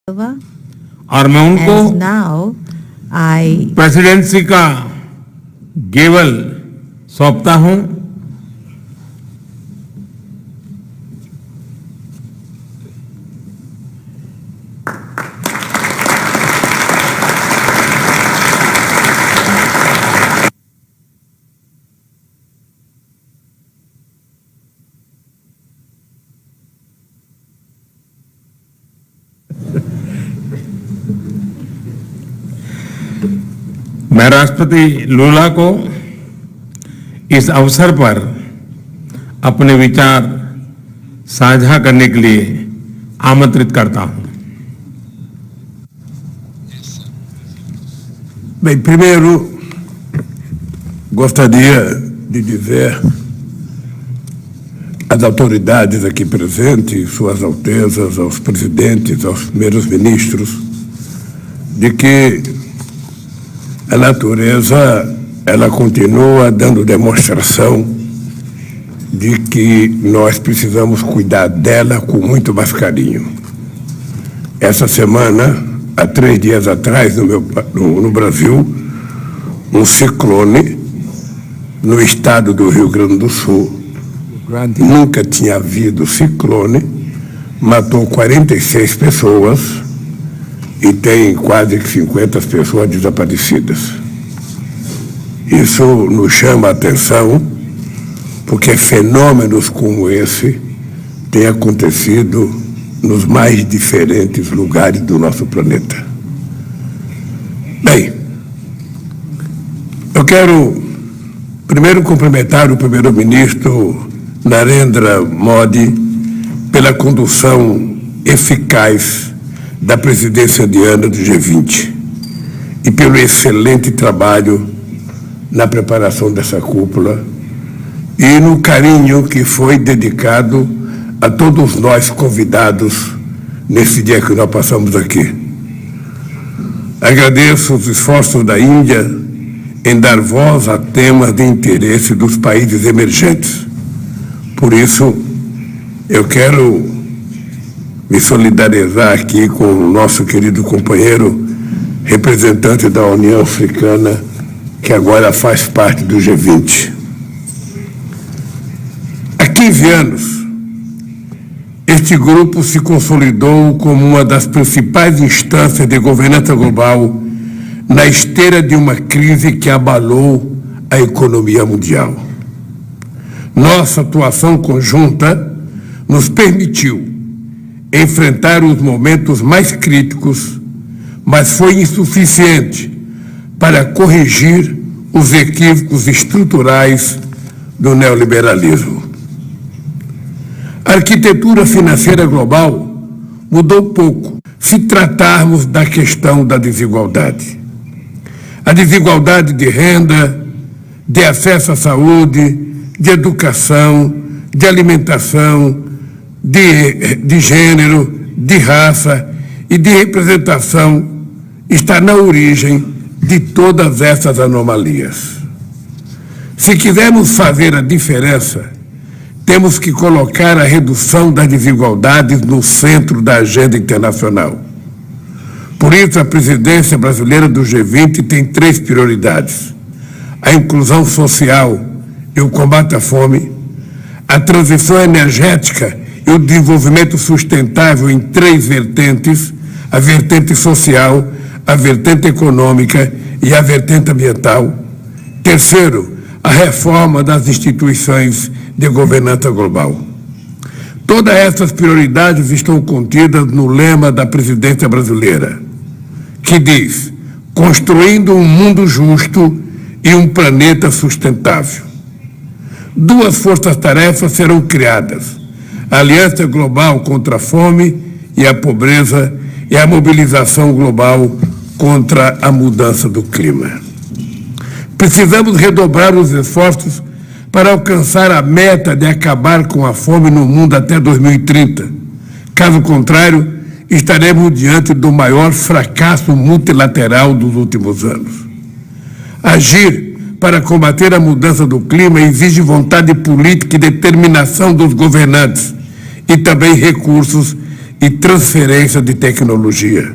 और मैं उनको And now I प्रेसिडेंसी का गेवल सौंपता हूं। मैं राष्ट्रपति लूला को इस अवसर पर अपने विचार साझा करने के लिए आमंत्रित करता हूं। Bem, primeiro, gostaria de dizer às autoridades aqui presentes, suas altezas, aos presidentes, aos primeiros ministros, de que a natureza, ela continua dando demonstração de que nós precisamos cuidar dela com muito mais carinho. Essa semana, há 3 dias atrás, no Brasil, um ciclone no estado do Rio Grande do Sul. Nunca tinha havido ciclone, matou 46 pessoas e tem quase 50 pessoas desaparecidas. Isso nos chama a atenção, porque fenômenos como esse têm acontecido nos mais diferentes lugares do nosso planeta. Bem, eu quero primeiro cumprimentar o primeiro-ministro Narendra Modi pela condução eficaz da presidência indiana do G20 e pelo excelente trabalho na preparação dessa cúpula e no carinho que foi dedicado a todos nós convidados nesse dia que nós passamos aqui. Agradeço os esforços da Índia em dar voz a temas de interesse dos países emergentes. Por isso, eu quero me solidarizar aqui com o nosso querido companheiro, representante da União Africana, que agora faz parte do G20. Há 15 anos, este grupo se consolidou como uma das principais instâncias de governança global na esteira de uma crise que abalou a economia mundial. Nossa atuação conjunta nos permitiu enfrentar os momentos mais críticos, mas foi insuficiente para corrigir os equívocos estruturais do neoliberalismo. A arquitetura financeira global mudou pouco se tratarmos da questão da desigualdade. A desigualdade de renda, de acesso à saúde, de educação, de alimentação, de gênero, de raça e de representação está na origem de todas essas anomalias. Se quisermos fazer a diferença, temos que colocar a redução das desigualdades no centro da agenda internacional. Por isso, a presidência brasileira do G20 tem 3 prioridades: a inclusão social e o combate à fome, a transição energética e o desenvolvimento sustentável em 3 vertentes: a vertente social, a vertente econômica e a vertente ambiental. Terceiro, a reforma das instituições de governança global. Todas essas prioridades estão contidas no lema da presidência brasileira, que diz: construindo um mundo justo e um planeta sustentável. 2 forças-tarefas serão criadas: a Aliança Global contra a Fome e a Pobreza e a mobilização global contra a mudança do clima. Precisamos redobrar os esforços para alcançar a meta de acabar com a fome no mundo até 2030. Caso contrário, estaremos diante do maior fracasso multilateral dos últimos anos. Agir para combater a mudança do clima exige vontade política e determinação dos governantes e também recursos e transferência de tecnologia.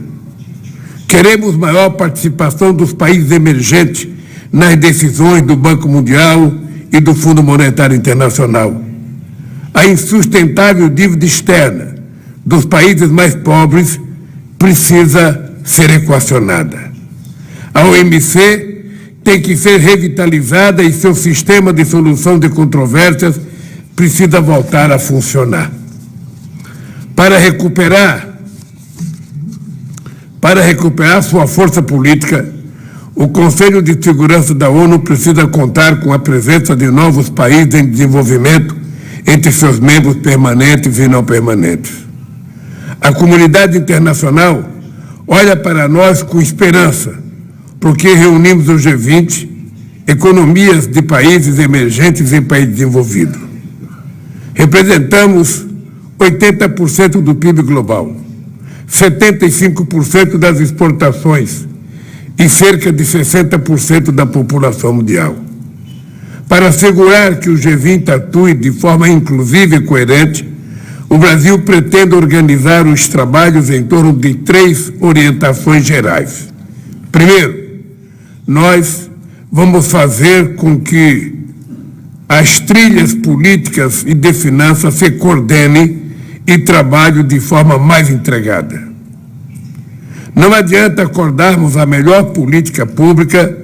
Queremos maior participação dos países emergentes nas decisões do Banco Mundial e do Fundo Monetário Internacional. A insustentável dívida externa dos países mais pobres precisa ser equacionada. A OMC tem que ser revitalizada e seu sistema de solução de controvérsias precisa voltar a funcionar. Para recuperar sua força política, o Conselho de Segurança da ONU precisa contar com a presença de novos países em desenvolvimento entre seus membros permanentes e não permanentes. A comunidade internacional olha para nós com esperança, porque reunimos o G20, economias de países emergentes e países desenvolvidos. Representamos 80% do PIB global, 75% das exportações e cerca de 60% da população mundial. Para assegurar que o G20 atue de forma inclusiva e coerente, o Brasil pretende organizar os trabalhos em torno de 3 orientações gerais. Primeiro, nós vamos fazer com que as trilhas políticas e de finanças se coordenem e trabalhem de forma mais entregada. Não adianta acordarmos a melhor política pública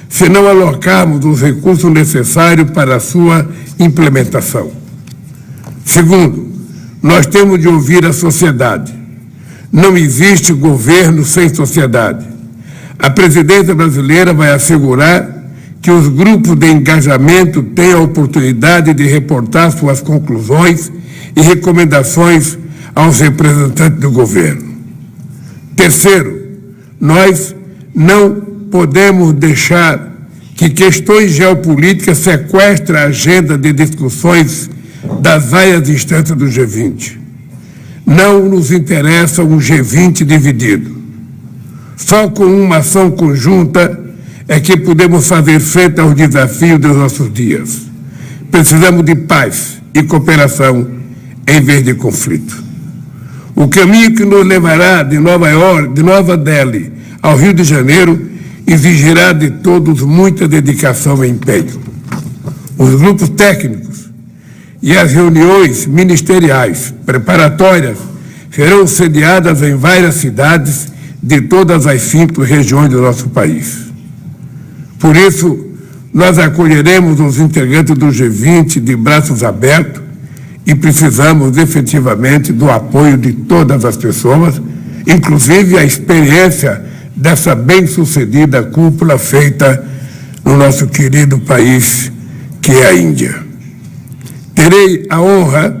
se não alocarmos os recursos necessários para a sua implementação. Segundo, nós temos de ouvir a sociedade. Não existe governo sem sociedade. A presidência brasileira vai assegurar que os grupos de engajamento tenham a oportunidade de reportar suas conclusões e recomendações aos representantes do governo. Terceiro, nós não podemos deixar que questões geopolíticas sequestrem a agenda de discussões das várias instâncias do G20. Não nos interessa um G20 dividido. Só com uma ação conjunta é que podemos fazer frente aos desafios dos nossos dias. Precisamos de paz e cooperação em vez de conflito. O caminho que nos levará de Nova Delhi ao Rio de Janeiro exigirá de todos muita dedicação e empenho. Os grupos técnicos e as reuniões ministeriais preparatórias serão sediadas em várias cidades de todas as 5 regiões do nosso país. Por isso, nós acolheremos os integrantes do G20 de braços abertos e precisamos efetivamente do apoio de todas as pessoas, inclusive a experiência dessa bem-sucedida cúpula feita no nosso querido país, que é a Índia. Terei a honra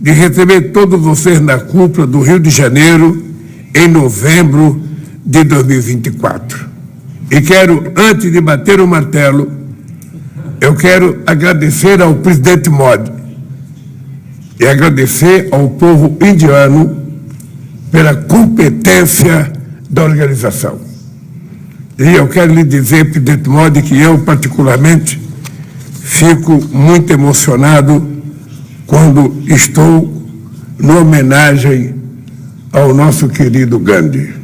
de receber todos vocês na cúpula do Rio de Janeiro em novembro de 2024. E quero, antes de bater o martelo, eu quero agradecer ao presidente Modi e agradecer ao povo indiano pela competência da organização. E eu quero lhe dizer, presidente Modi, que eu, particularmente, fico muito emocionado quando estou na homenagem ao nosso querido Gandhi.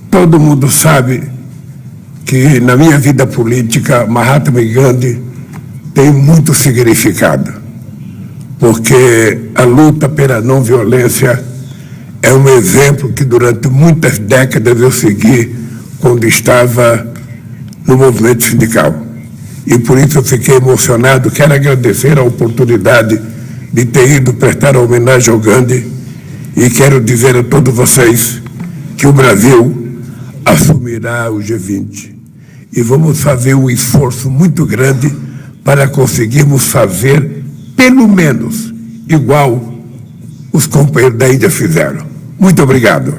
Todo mundo sabe que na minha vida política, Mahatma Gandhi tem muito significado, porque a luta pela não violência é um exemplo que durante muitas décadas eu segui quando estava no movimento sindical. E por isso eu fiquei emocionado. Quero agradecer a oportunidade de ter ido prestar homenagem ao Gandhi e quero dizer a todos vocês que o Brasil assumirá o G20 e vamos fazer um esforço muito grande para conseguirmos fazer pelo menos igual os companheiros da Índia fizeram. Muito obrigado.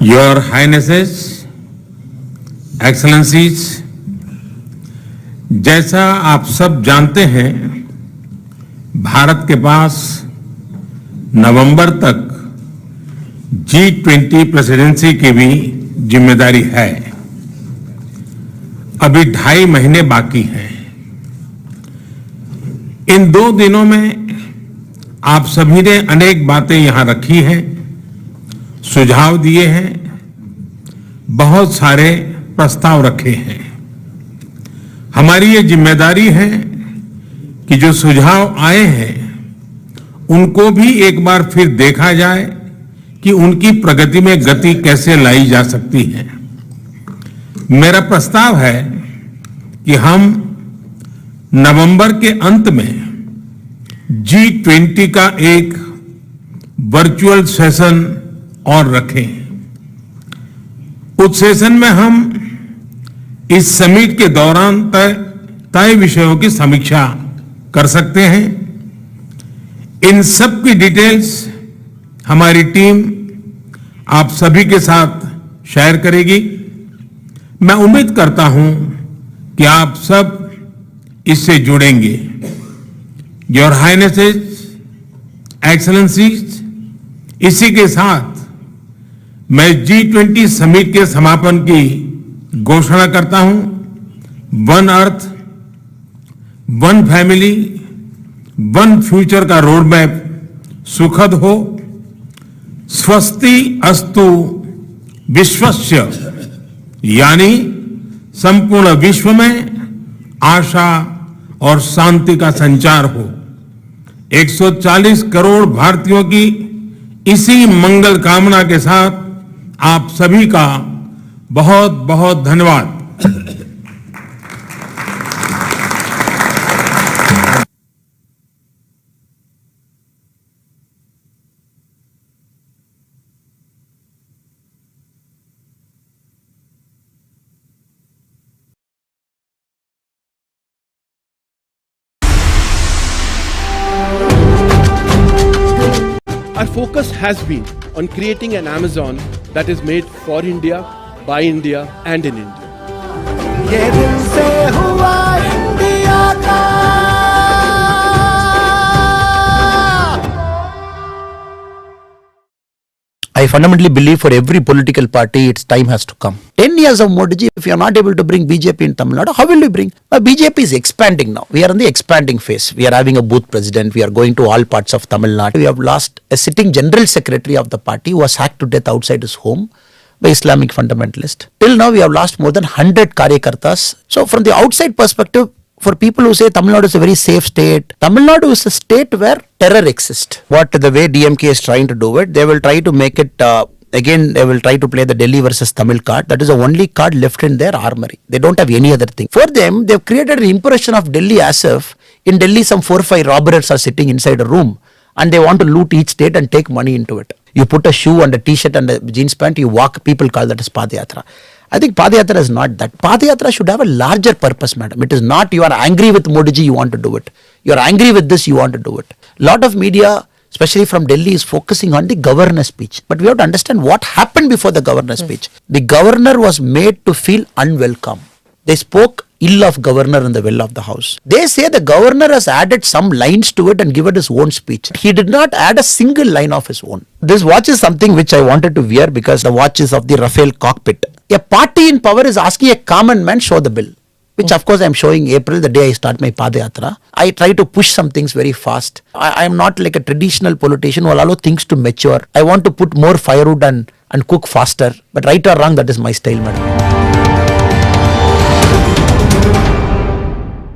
Your Highnesses, Excellencies, जैसा आप सब जानते हैं, भारत के पास नवंबर तक G20 presidency की भी जिम्मेदारी है। अभी 2.5 महीने बाकी हैं। इन 2 दिनों में आप सभी ने अनेक बातें यहां रखी हैं, सुझाव दिए हैं, बहुत सारे प्रस्ताव रखे हैं। हमारी ये जिम्मेदारी है कि जो सुझाव आए हैं उनको भी एक बार फिर देखा जाए कि उनकी प्रगति में गति कैसे लाई जा सकती है। मेरा प्रस्ताव है कि हम नवंबर के अंत में G20 का एक वर्चुअल सेशन और रखें। उस सेशन में हम इस समिट के दौरान तय विषयों की समीक्षा कर सकते हैं। इन सब की डिटेल्स हमारी टीम आप सभी के साथ शेयर करेगी। मैं उम्मीद करता हूं कि आप सब इससे जुड़ेंगे। योर हाइनेसेस, एक्सेलेंसीज, इसी के साथ मैं G20 समिट के समापन की घोषणा करता हूं। One earth, one family, one future का रोड मैप सुखद हो। स्वस्ति अस्तु विश्वस्य, यानी संपूर्ण विश्व में आशा और शांति का संचार हो। 140 करोड़ भारतीयों की इसी मंगल कामना के साथ आप सभी का बहुत बहुत धन्यवाद। Our focus has been on creating an Amazon that is made for India, by India and in India. ये दिल से हुआ इंडिया का। I fundamentally believe for every political party, its time has to come. 10 years of Modi ji, if you are not able to bring BJP in Tamil Nadu, how will you bring? BJP is expanding now. We are in the expanding phase. We are having a booth president. We are going to all parts of Tamil Nadu. We have lost a sitting general secretary of the party who was hacked to death outside his home by Islamic fundamentalist. Till now, we have lost more than 100 karyakartas. So from the outside perspective, for people who say Tamil Nadu is a very safe state, Tamil Nadu is a state where terror exists. What the way DMK is trying to do it, they will try to make it, again they will try to play the Delhi versus Tamil card. That is the only card left in their armory. They don't have any other thing. For them, they have created an impression of Delhi as if in Delhi some 4 or 5 robbers are sitting inside a room and they want to loot each state and take money into it. You put a shoe and a t-shirt and a jeans pant, you walk, people call that as Padayatra. I think Padayatra is not that. Padayatra should have a larger purpose, madam. It is not you are angry with Modi ji, you want to do it. You are angry with this, you want to do it. Lot of media, especially from Delhi, is focusing on the governor's speech. But we have to understand what happened before the governor's speech. The governor was made to feel unwelcome. They spoke ill of governor in the well of the house. They say the governor has added some lines to it and given his own speech. He did not add a single line of his own. This watch is something which I wanted to wear because the watch is of the Rafale cockpit. A party in power is asking a common man show the bill, which of course I am showing April, the day I start my Padayatra. I try to push some things very fast. I am not like a traditional politician who will allow things to mature. I want to put more firewood and cook faster. But right or wrong, that is my style, madam.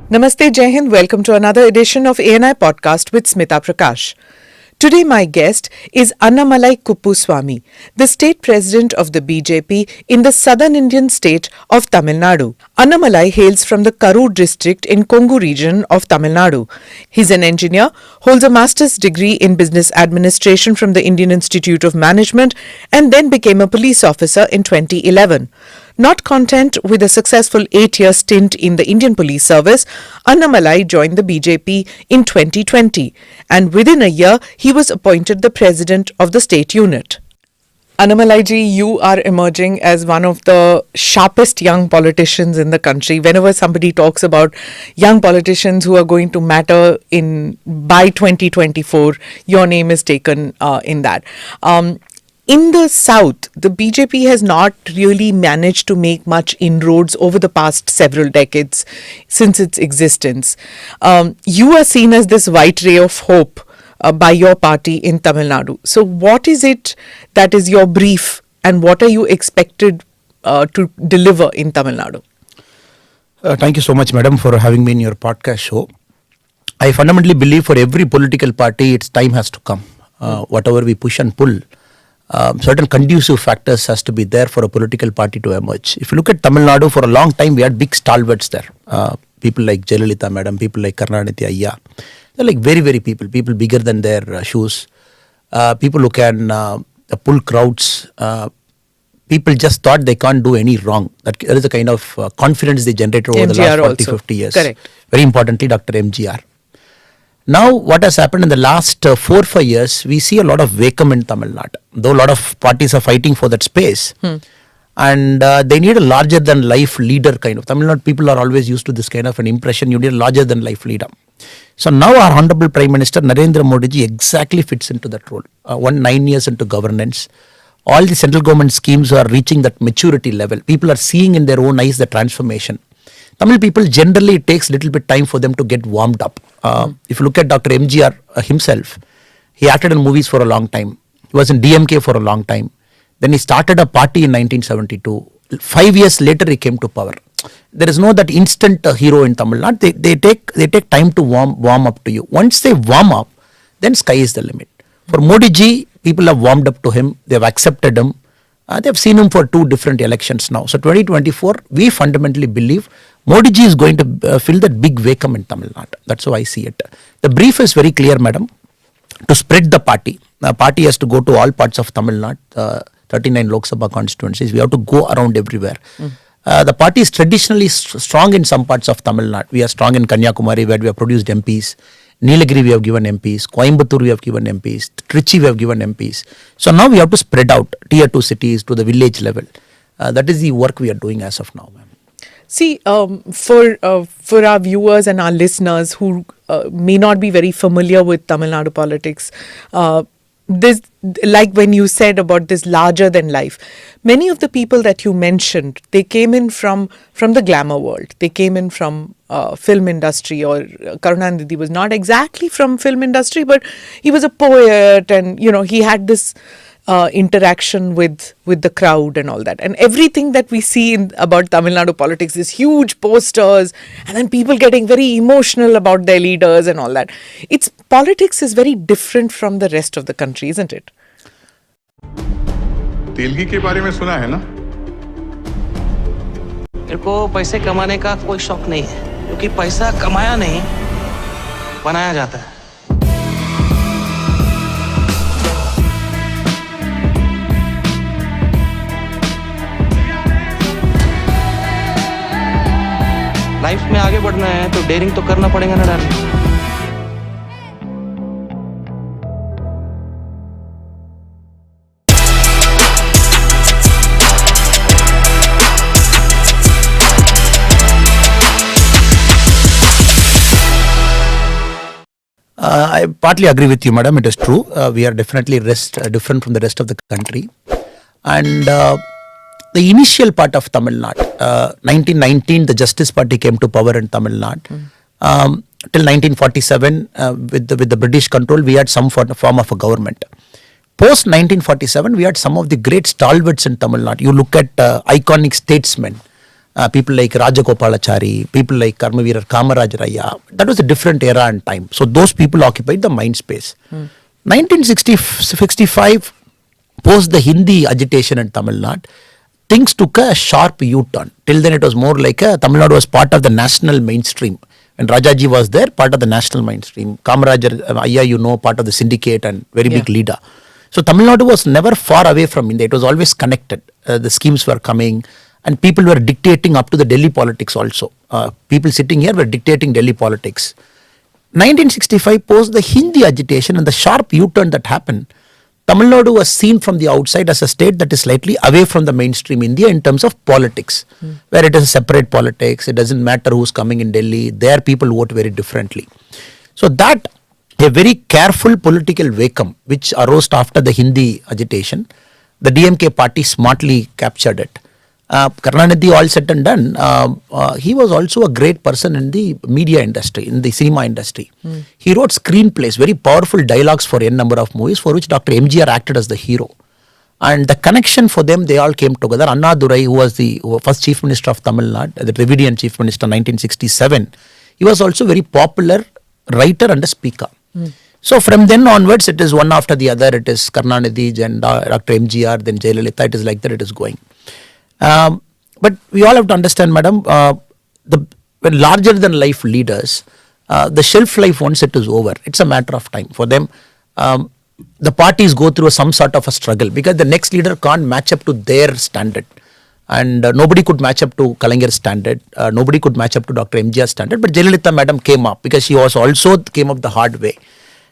Namaste, Jai Hind. Welcome to another edition of ANI Podcast with Smita Prakash. Today my guest is Annamalai Kuppuswamy, the state president of the BJP in the southern Indian state of Tamil Nadu. Annamalai hails from the Karur district in Kongu region of Tamil Nadu. He's an engineer, holds a master's degree in business administration from the Indian Institute of Management and then became a police officer in 2011. Not content with a successful 8-year stint in the Indian Police Service, Annamalai joined the BJP in 2020 and within a year he was appointed the president of the state unit. Annamalai ji, you are emerging as one of the sharpest young politicians in the country. Whenever somebody talks about young politicians who are going to matter by 2024, your name is taken in that. in the South, the BJP has not really managed to make much inroads over the past several decades since its existence. You are seen as this white ray of hope by your party in Tamil Nadu. So, what is it that is your brief, and what are you expected to deliver in Tamil Nadu? Thank you so much, madam, for having me in your podcast show. I fundamentally believe for every political party, its time has to come. Whatever we push and pull, certain conducive factors has to be there for a political party to emerge. If you look at Tamil Nadu, for a long time we had big stalwarts there. People like Jayalalitha madam, people like Karunanidhi Ayya. They're like very people bigger than their shoes. People who can pull crowds. People just thought they can't do any wrong. That is the kind of confidence they generated over the last 40, 50 years. Correct. Very importantly, Dr. MGR. Now, what has happened in the last 4-5 years, we see a lot of vacuum in Tamil Nadu. Though a lot of parties are fighting for that space. And they need a larger than life leader kind of. Tamil Nadu people are always used to this kind of an impression. You need a larger than life leader. So now our Honorable Prime Minister Narendra Modi ji exactly fits into that role. 9 years into governance. All the central government schemes are reaching that maturity level. People are seeing in their own eyes the transformation. Tamil people generally, it takes a little bit time for them to get warmed up. If you look at Dr. MGR himself, he acted in movies for a long time. He was in DMK for a long time. Then he started a party in 1972. 5 years later, he came to power. There is no that instant hero in Tamil Nadu. They take time to warm up to you. Once they warm up, then sky is the limit. For Modi ji, people have warmed up to him. They have accepted him. They have seen him for 2 different elections now. So 2024, we fundamentally believe Modi ji is going to fill that big vacuum in Tamil Nadu. That's how I see it. The brief is very clear, madam. To spread the party. The party has to go to all parts of Tamil Nadu. 39 Lok Sabha constituencies. We have to go around everywhere. The party is traditionally strong in some parts of Tamil Nadu. We are strong in Kanyakumari, where we have produced MPs. Nilagiri we have given MPs, Coimbatore we have given MPs, Trichy we have given MPs. So now we have to spread out tier 2 cities to the village level. That is the work we are doing as of now, ma'am. See, for our viewers and our listeners who may not be very familiar with Tamil Nadu politics, this, like when you said about this larger than life, many of the people that you mentioned, they came in from the glamour world. They came in from film industry, or Karunanidhi was not exactly from film industry, but he was a poet, and he had this interaction with the crowd and all that. And everything that we see about Tamil Nadu politics is huge posters, and then people getting very emotional about their leaders and all that. Politics is very different from the rest of the country, isn't it? Telgi के बारे में सुना है ना? मेरे को पैसे कमाने का कोई शौक नहीं है, क्योंकि पैसा कमाया नहीं, बनाया जाता है. लाइफ में आगे बढ़ना है तो डेयरिंग तो करना पड़ेगा ना darling. I partly agree with you, madam. It is true. We are definitely different from the rest of the country. And the initial part of Tamil Nadu, 1919, the Justice Party came to power in Tamil Nadu. Till 1947, with the British control, we had some form of a government. Post 1947, we had some of the great stalwarts in Tamil Nadu. You look at iconic statesmen. People like Rajagopalachari, people like Karmaveerar Kamaraj Raya. That was a different era and time. So those people occupied the mind space. 1965, post the Hindi agitation in Tamil Nadu, things took a sharp U-turn. Till then it was more like Tamil Nadu was part of the national mainstream. When Rajaji was there, part of the national mainstream. Kamaraj Raya, part of the syndicate and very big leader. So Tamil Nadu was never far away from India. It was always connected. The schemes were coming. And people were dictating up to the Delhi politics also. People sitting here were dictating Delhi politics. 1965, post the Hindi agitation and the sharp U-turn that happened, Tamil Nadu was seen from the outside as a state that is slightly away from the mainstream India in terms of politics, where it is a separate politics. It doesn't matter who's coming in Delhi. There people vote very differently. So that, a very careful political vacuum which arose after the Hindi agitation, The DMK party smartly captured it. Karunanidhi, all said and done, he was also a great person in the media industry, in the cinema industry. He wrote screenplays, very powerful dialogues for n number of movies, for which Dr. MGR acted as the hero. And the connection for them, they all came together. Annadurai, who was the first Chief Minister of Tamil Nadu, the Dravidian Chief Minister 1967, he was also very popular writer and a speaker. So from then onwards, it is one after the other. It is Karunanidhi, then Dr. MGR, then Jayalalitha. It is like that it is going. But we all have to understand, madam, when larger than life leaders, the shelf life, once it is over, it's a matter of time. For them, the parties go through some sort of a struggle because the next leader can't match up to their standard. And nobody could match up to Kalangar's standard. Nobody could match up to Dr. MGR's standard. But Jayalalitha madam came up because she was also came up the hard way.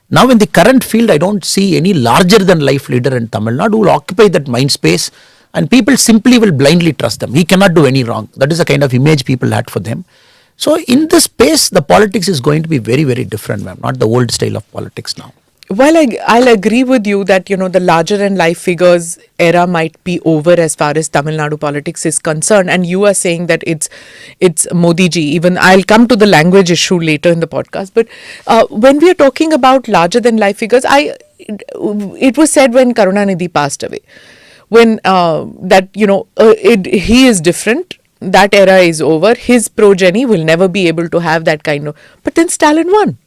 Now in the current field, I don't see any larger than life leader in Tamil Nadu who will occupy that mind space, and people simply will blindly trust them. He cannot do any wrong. That is the kind of image people had for them. So in this space, the politics is going to be very, very different, ma'am. Not the old style of politics now. Well, I'll agree with you that, you know, the larger than life figures era might be over as far as Tamil Nadu politics is concerned. And you are saying that it's Modi ji. Even I'll come to the language issue later in the podcast. But when we are talking about larger than life figures, it was said when Karunanidhi passed away, when that, you know, he is different. That era is over. His progeny will never be able to have that kind of. But then Stalin won.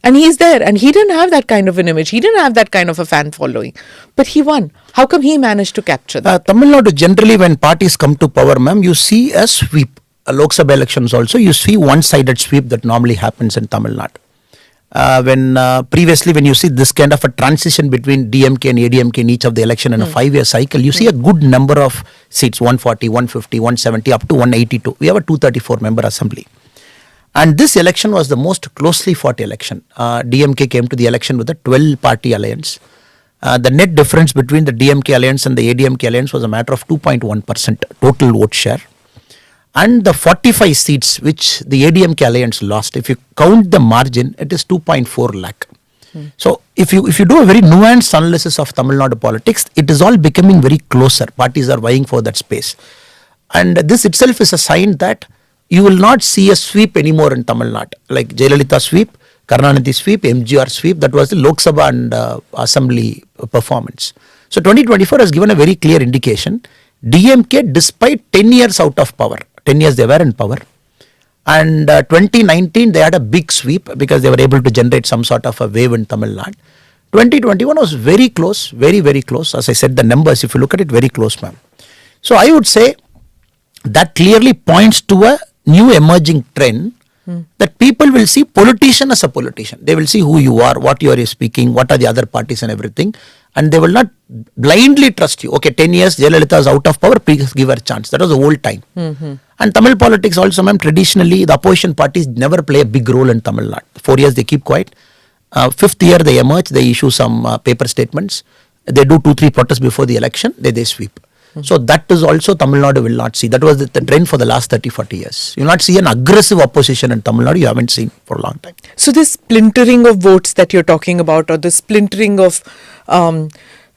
And he's there, and he didn't have that kind of an image. He didn't have that kind of a fan following. But he won. How come he managed to capture that? Tamil Nadu, generally when parties come to power, ma'am, you see a sweep. Lok Sabha elections also, you see one-sided sweep that normally happens in Tamil Nadu. Previously when you see this kind of a transition between DMK and ADMK in each of the election in a 5-year cycle, you see a good number of seats, 140, 150, 170, up to 182. We have a 234 member assembly. And this election was the most closely fought election. DMK came to the election with a 12-party alliance. The net difference between the DMK alliance and the ADMK alliance was a matter of 2.1% total vote share. And the 45 seats which the ADMK alliance lost, if you count the margin, it is 2.4 lakh. So if you do a very nuanced analysis of Tamil Nadu politics, it is all becoming very closer. Parties are vying for that space. And this itself is a sign that you will not see a sweep anymore in Tamil Nadu. Like Jayalalitha sweep, Karunanidhi sweep, MGR sweep, that was the Lok Sabha and Assembly performance. So 2024 has given a very clear indication. DMK, despite 10 years out of power, 10 years they were in power, and 2019 they had a big sweep because they were able to generate some sort of a wave in Tamil Nadu. 2021 was very close, very, very close. As I said, the numbers, if you look at it, very close, ma'am. So I would say that clearly points to a new emerging trend that people will see politician as a politician. They will see who you are, what you are speaking, what are the other parties and everything, and they will not blindly trust you. Okay, 10 years, Jayalalitha is out of power, please give her a chance. That was the old time. And Tamil politics also, ma'am, traditionally the opposition parties never play a big role in Tamil Nadu. 4 years they keep quiet. 5th year they emerge, they issue some paper statements. They do 2-3 protests before the election, they sweep. So that is also Tamil Nadu will not see. That was the trend for the last 30-40 years. You will not see an aggressive opposition in Tamil Nadu. You haven't seen for a long time. So this splintering of votes that you're talking about, or the splintering of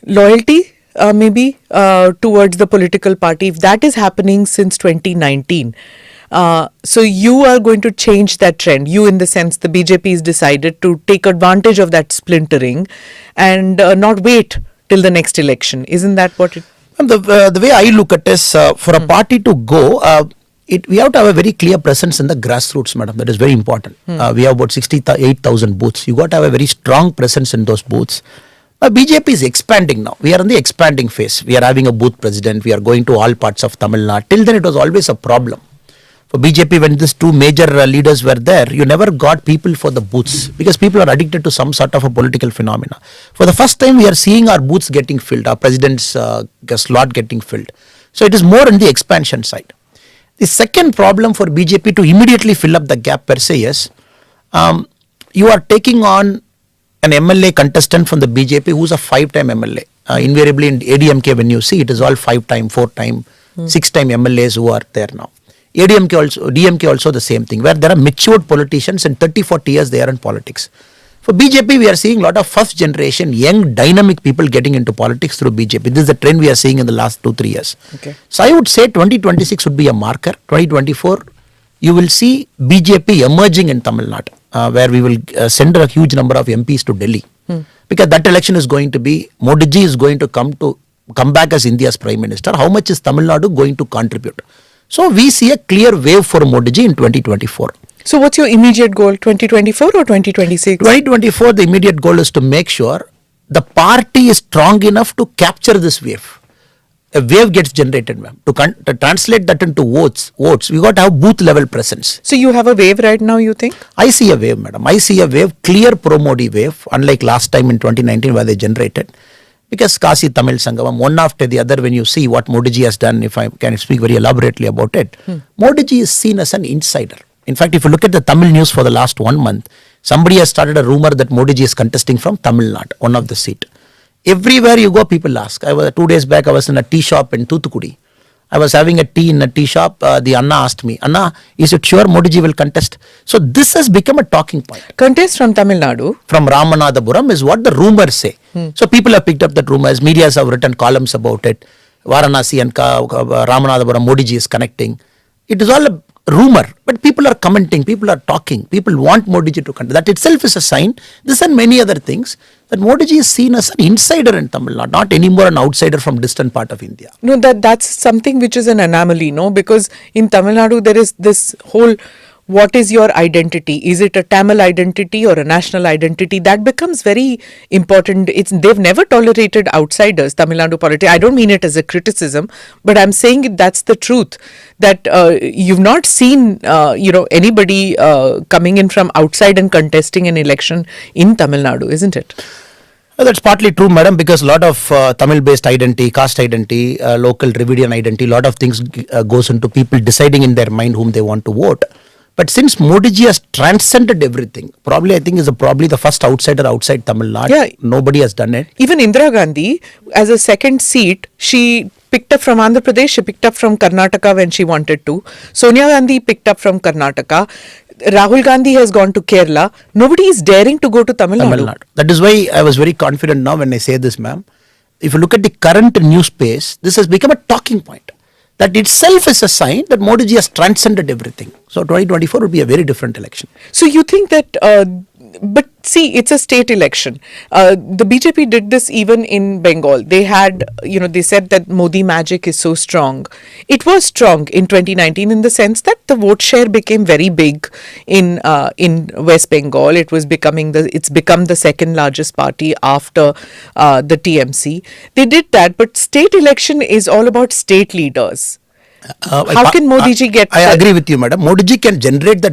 loyalty maybe towards the political party, if that is happening since 2019, so you are going to change that trend. You, in the sense, the BJP has decided to take advantage of that splintering and not wait till the next election. Isn't that what it? The way I look at is for a party to go, we have to have a very clear presence in the grassroots, madam. That is very important. We have about 68,000 booths. You got to have a very strong presence in those booths. BJP is expanding now. We are in the expanding phase. We are having a booth president. We are going to all parts of Tamil Nadu. Till then, it was always a problem. For BJP, when these two major leaders were there, you never got people for the booths because people are addicted to some sort of a political phenomena. For the first time, we are seeing our booths getting filled, our president's slot getting filled. So it is more on the expansion side. The second problem for BJP to immediately fill up the gap per se is, you are taking on an MLA contestant from the BJP who's a 5-time MLA. Invariably in ADMK, when you see, it is all 5-time, 4-time, 6-time MLAs who are there now. DMK also the same thing, where there are matured politicians and 30-40 years they are in politics. For BJP, we are seeing a lot of first generation, young, dynamic people getting into politics through BJP. This is the trend we are seeing in the last 2-3 years. Okay. So I would say 2026 would be a marker. 2024, you will see BJP emerging in Tamil Nadu, where we will send a huge number of MPs to Delhi. Because that election is going to be, Modi ji is going to come back as India's Prime Minister. How much is Tamil Nadu going to contribute? So we see a clear wave for Modi ji in 2024. So what's your immediate goal, 2024 or 2026? 2024, the immediate goal is to make sure the party is strong enough to capture this wave. A wave gets generated, ma'am. To translate that into votes, we got to have booth level presence. So you have a wave right now, you think? I see a wave, madam. I see a wave, clear pro-Modi wave, unlike last time in 2019 where they generated. Because Kasi Tamil Sangamam, one after the other, when you see what Modi ji has done, if I can speak very elaborately about it, Modi ji is seen as an insider. In fact, if you look at the Tamil news for the last 1 month, somebody has started a rumor that Modi ji is contesting from Tamil Nadu, one of the seat. Everywhere you go, people ask. 2 days back, I was in a tea shop in Thoothukudi. I was having a tea in a tea shop. The Anna asked me, Anna, is it sure Modi ji will contest? So this has become a talking point. Contest from Tamil Nadu? From Ramanathapuram is what the rumors say. So people have picked up that rumors. Medias have written columns about it. Varanasi and Ramanathapuram, Modi ji is connecting. It is all a rumor, but people are commenting, people are talking, people want Modi ji to contest. That itself is a sign, this and many other things, that Modi ji is seen as an insider in Tamil Nadu, not anymore an outsider from distant part of India. No, that's something which is an anomaly, no? Because in Tamil Nadu there is this whole, what is your identity? Is it a Tamil identity or a national identity? That becomes very important. They've never tolerated outsiders, Tamil Nadu politics. I don't mean it as a criticism, but I'm saying that's the truth. That you've not seen, anybody coming in from outside and contesting an election in Tamil Nadu, isn't it? Well, that's partly true, madam, because a lot of Tamil-based identity, caste identity, local Dravidian identity, a lot of things goes into people deciding in their mind whom they want to vote. But since Modi ji has transcended everything, probably I think is probably the first outsider outside Tamil Nadu. Yeah. Nobody has done it. Even Indira Gandhi, as a second seat, she picked up from Andhra Pradesh, she picked up from Karnataka when she wanted to. Sonia Gandhi picked up from Karnataka. Rahul Gandhi has gone to Kerala. Nobody is daring to go to Tamil Nadu. That is why I was very confident now when I say this, ma'am. If you look at the current news space, this has become a talking point. That itself is a sign that Modi ji has transcended everything. So 2024 will be a very different election. So you think that, but see, it's a state election. The BJP did this even in Bengal. They had, they said that Modi magic is so strong. It was strong in 2019 in the sense that the vote share became very big in West Bengal. It's become the second largest party after the TMC. They did that, but state election is all about state leaders. How can Modi ji get? I agree with you, madam. Modi ji can generate that